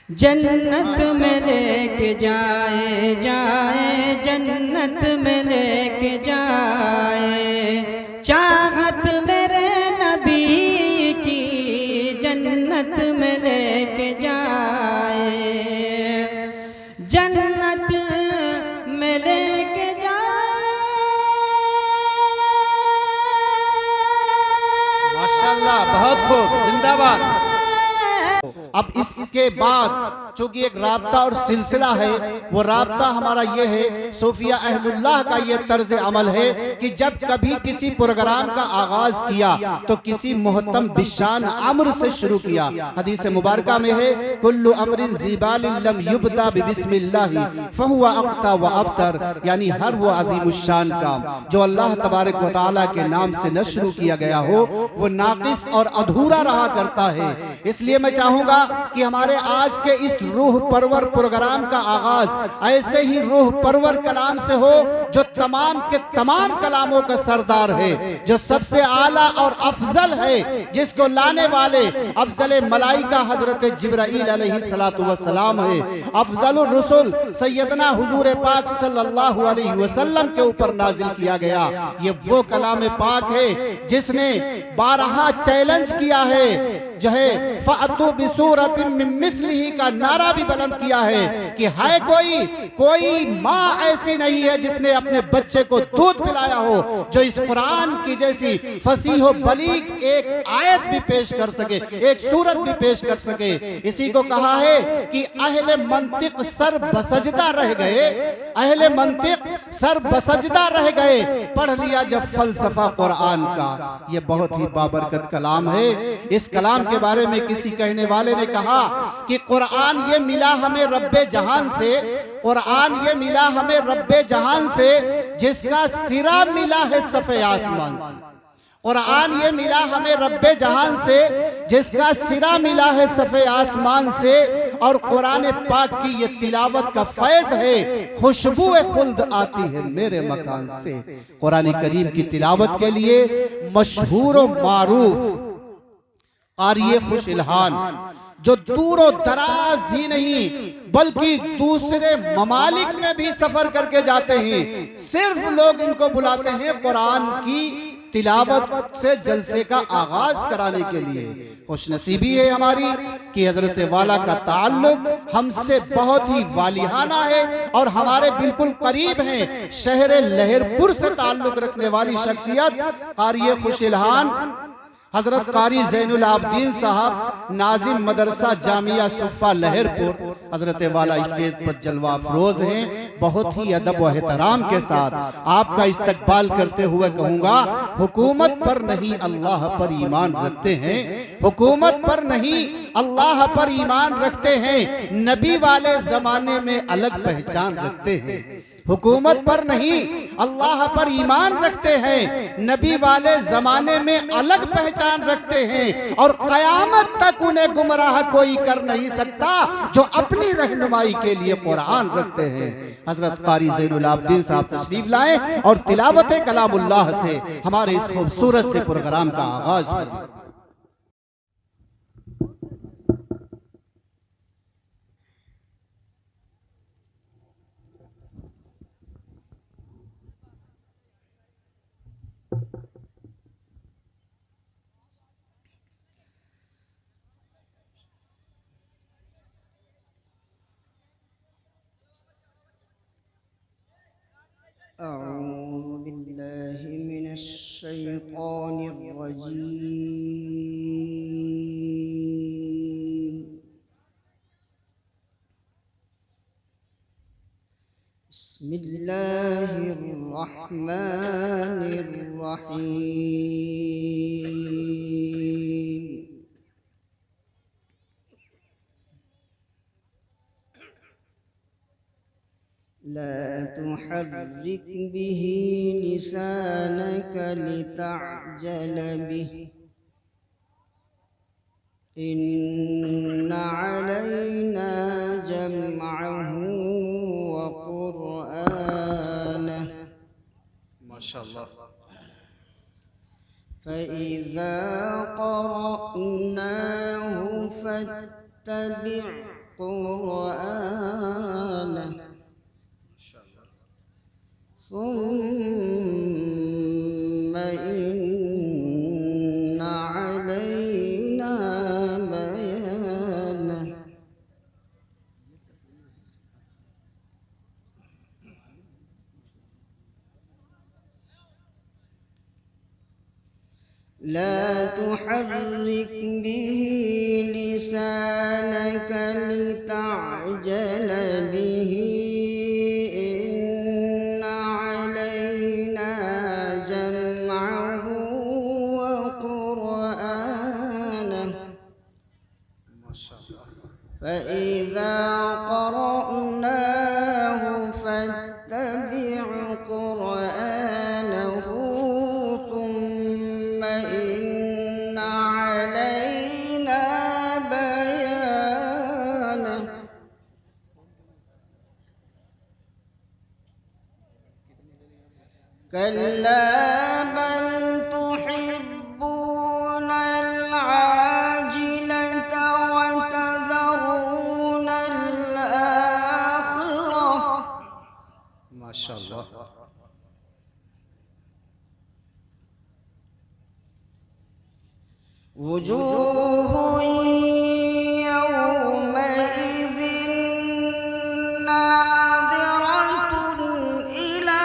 जन्नत में लेके जाए जाए, जन्नत में लेके जाए, चाहत मेरे नबी की जन्नत में लेके जाए, जन्नत में लेके जाए। माशाअल्लाह, बहुत खूब, जिंदाबाद। अब इसके बाद चूंकि एक राब्ता और सिलसिला है, वो राब्ता हमारा ये है, सूफिया अहलुल्लाह का ये तर्ज अमल है कि जब कभी किसी प्रोग्राम का आगाज किया तो किसी मोहतम बिशान अम्र से शुरू किया। हदीस मुबारका में है, कुल्लु अमरिन ज़िबालिन लम युब्दा बिस्मिल्लाहि फहुवा अक़ता व अबतर, यानी हर वो अज़ीमुश्शान काम जो अल्लाह तबारक व तआला के नाम से न शुरू किया गया हो वो नाक़िस और अधूरा रहा करता है। इसलिए मैं चाहूंगा कि हमारे आज के इस रूह परवर प्रोग्राम का आगाज ऐसे ही रूह परवर कलाम से हो जो तमाम के तमाम कलामों का सरदार है, जो सबसे आला और अफजल है, जिसको लाने वाले अफजल मलाइका हजरत जिब्राईल अलैहिस्सलातु वस्सलाम है, अफजलुर रसूल सैयदना हुजूर पाक सल्लल्लाहु अलैहि वसल्लम के ऊपर नाजिल किया गया। ये वो कलाम पाक है जिसने 12 चैलेंज किया है, जो है फ़अतू बिसूरतिन मिन मिस्लिही का नारा भी बुलंद किया है कि है कोई माँ ऐसी नहीं है जिसने अपने बच्चे को दूध पिलाया हो जो इस कुरान की जैसी फसीह बलीग एक आयत भी पेश कर सके, एक सूरत भी पेश कर सके। इसी को कहा है कि अहले मंतिक सर बसजदा रह गए, अहले मंतिक सर बसजदा रह गए, पढ़ लिया जब फलसफा कुरान का। ये बहुत ही बाबरकत कलाम है। इस कलाम के बारे में किसी कहने वाले ने कहा कि कुरान ये मिला हमें रब्बे जहान से, कुरान ये मिला हमें रब्बे जहान से जिसका सिरा मिला है सफ़े आसमान से। कुरान ये मिला हमें रब्बे जहान से जिसका सिरा मिला है सफ़े आसमान से, और कुरान पाक की ये तिलावत का फैज़ है, खुशबू खुल्द आती है मेरे मकान से। कुरान करीम की तिलावत के लिए मशहूर व मारूफ क़ारिए खुश इल्हान जो दूरो दराज ही नहीं बल्कि दूसरे ममालिक में भी सफर करके जाते हैं, सिर्फ लोग इनको बुलाते हैं कुरान की तिलावत से जलसे का आगाज कराने के लिए। खुशनसीबी है हमारी कि हजरत वाला का ताल्लुक हमसे बहुत ही वालिहाना है और हमारे बिल्कुल करीब हैं। शहर लहरपुर से ताल्लुक रखने वाली शख्सियत क़ारिए खुश इल्हान हजरत कारी ज़ैनुल आबदीन साहब नाजिम मदरसा जामिया सुफ़ा लहरपुर, हजरत वाला स्टेज पर जलवा अफरोज हैं। बहुत ही अदब व एहतराम के साथ आपका इस्तकबाल करते हुए कहूँगा, हुकूमत पर नहीं अल्लाह पर ईमान रखते हैं, हुकूमत पर नहीं अल्लाह पर ईमान रखते हैं, नबी वाले ज़माने में अलग पहचान रखते हैं। हुकूमत पर नहीं अल्लाह पर ईमान रखते हैं, नबी वाले जमाने में अलग पहचान रखते हैं, और कयामत तक उन्हें गुमराह कोई कर नहीं सकता जो अपनी रहनुमाई के लिए कुरान रखते हैं। हजरत कारी ज़ैनुल आबदीन साहब तशरीफ लाएं और तिलावत कलामुल्लाह से हमारे इस खूबसूरत से प्रोग्राम का आगाज फरमाएं। أعوذ بالله من الشيطان الرجيم. بسم الله الرحمن الرحيم. لا تحرك به لسانك لتعجل به إن علينا جمعه وقرآنه ما شاء الله. فإذا قرأناه فاتبع قرآنه ثم إن علينا بيانه لا تحرك به لسانك لتعجل به إن علينا جمعه وقرآنه فإذا قرأناه فاتبع قرآنه ثم إن علينا بيانه كلا بل تحبون العاجلة وتذرون الآخرة ما شاء الله وجوه يومئذ ناظرة إلى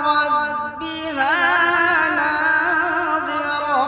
ربها ناظرة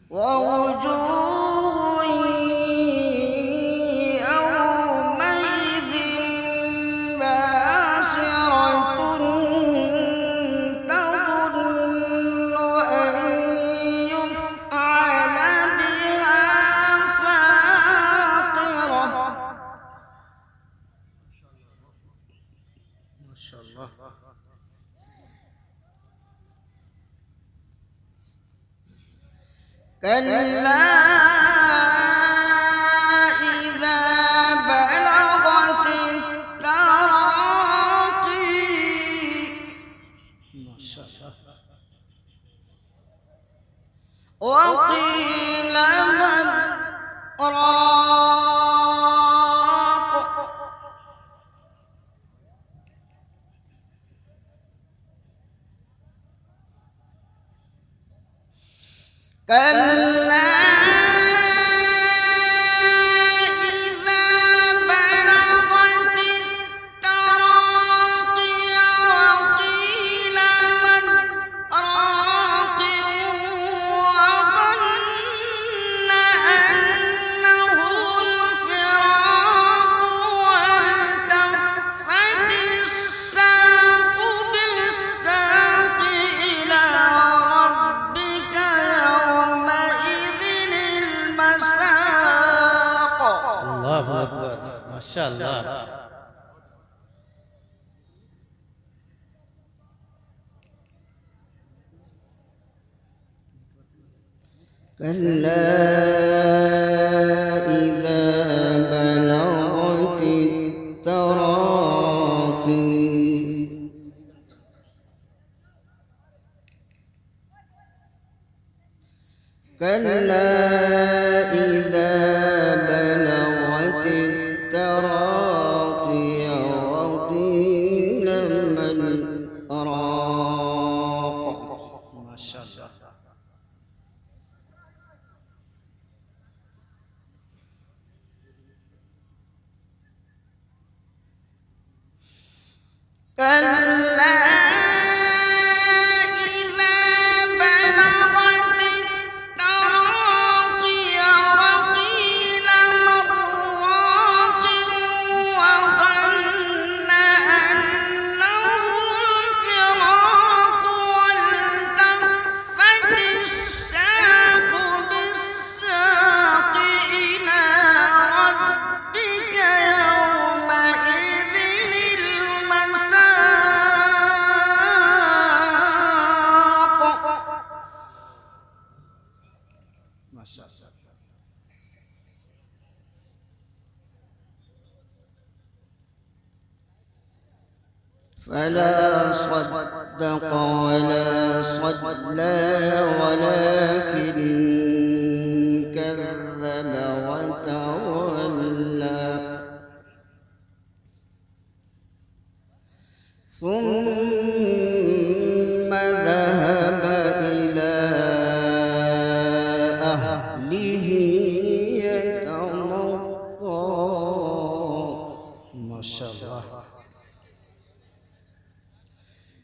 ووجوه يومئذ باسرة تظن أن يفعل بها فاقرة ما شاء الله كلا إذا بلغت التراقي ما شاء الله وقيل من راق كلا إذا بلغت التراقي وقيل من راق وظن أنه الفراق والتفت الساق بالساق إلى ربك يومئذ المساق الله أكبر ما شاء الله كلا إذا بلغت التراقي كلا إذا بلغت التراقي وقيل من راق ما شاء الله كلا إذا بلغت التراقي وقيل من راق وظن أنه الفراق والتفت الساق بالساق إلى ربك يومئذ المساق ما شاء الله فلا صدق ولا صلى ولكن كذب وتولى ثم ذهب إلى أهله يتمطى. ما شاء الله.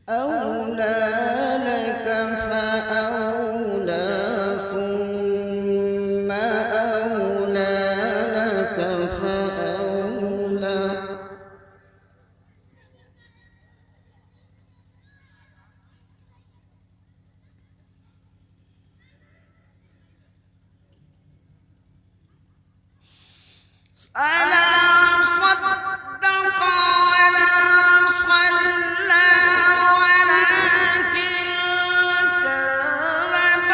أولى لك فأولى ثم أولى لك فأولى. فلا صدق ولا صلى ولكن كذب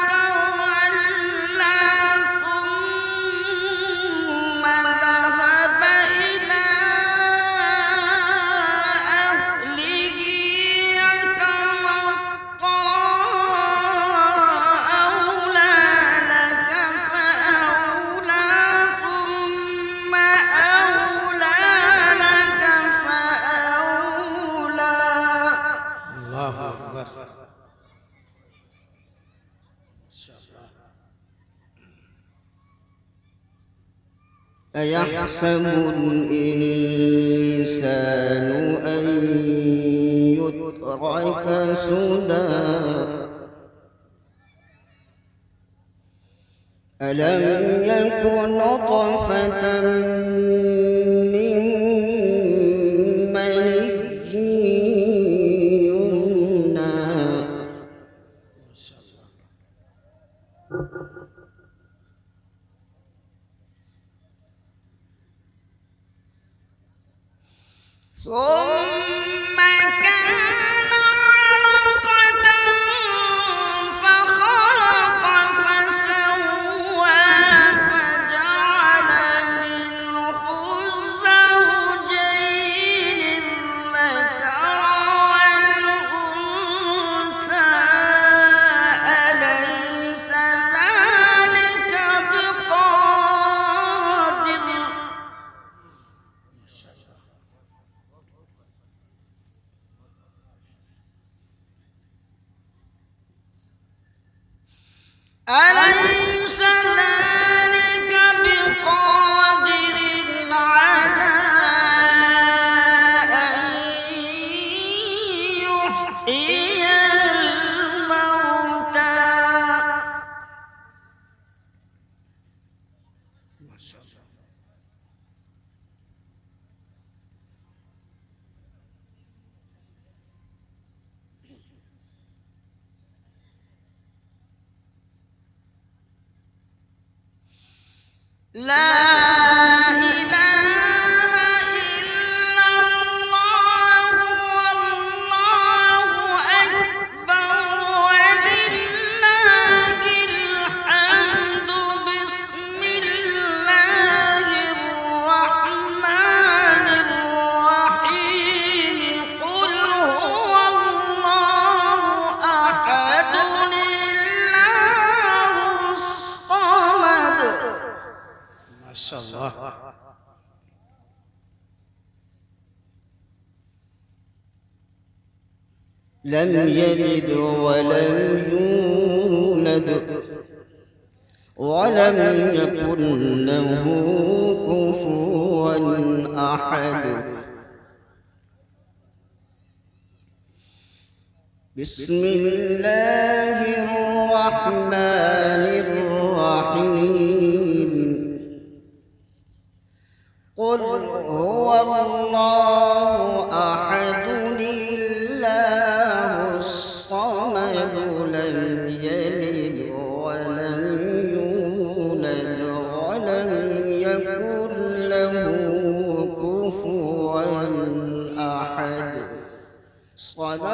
وتولى ثم ذهب إلى أهله يتمطى. أولى لك فأولى ثم أولى لك فأولى. الله أكبر. أيحسب الإنسان أن يترك سدى ألم يكن نطفة من مني يمنى. ثم كان علقة فخلق فسوى فجعل منه الزوجين الذكر والأنثى. أليس ذلك بقادر. أليس ذلك بقادر على أن يحيي الموتى. لا إله إلا الله والله أكبر ولله الحمد. بسم الله الرحمن الرحيم. قل هو الله أحد الله الصمد. ما شاء الله. لم يلد ولم يولد ولم يكن له كفوا أحد. بسم الله الرحمن الرحيم. قل هو الله أحد الله الصمد. لم يلد ولم يولد ولم يكن له كفوا أحد. صدق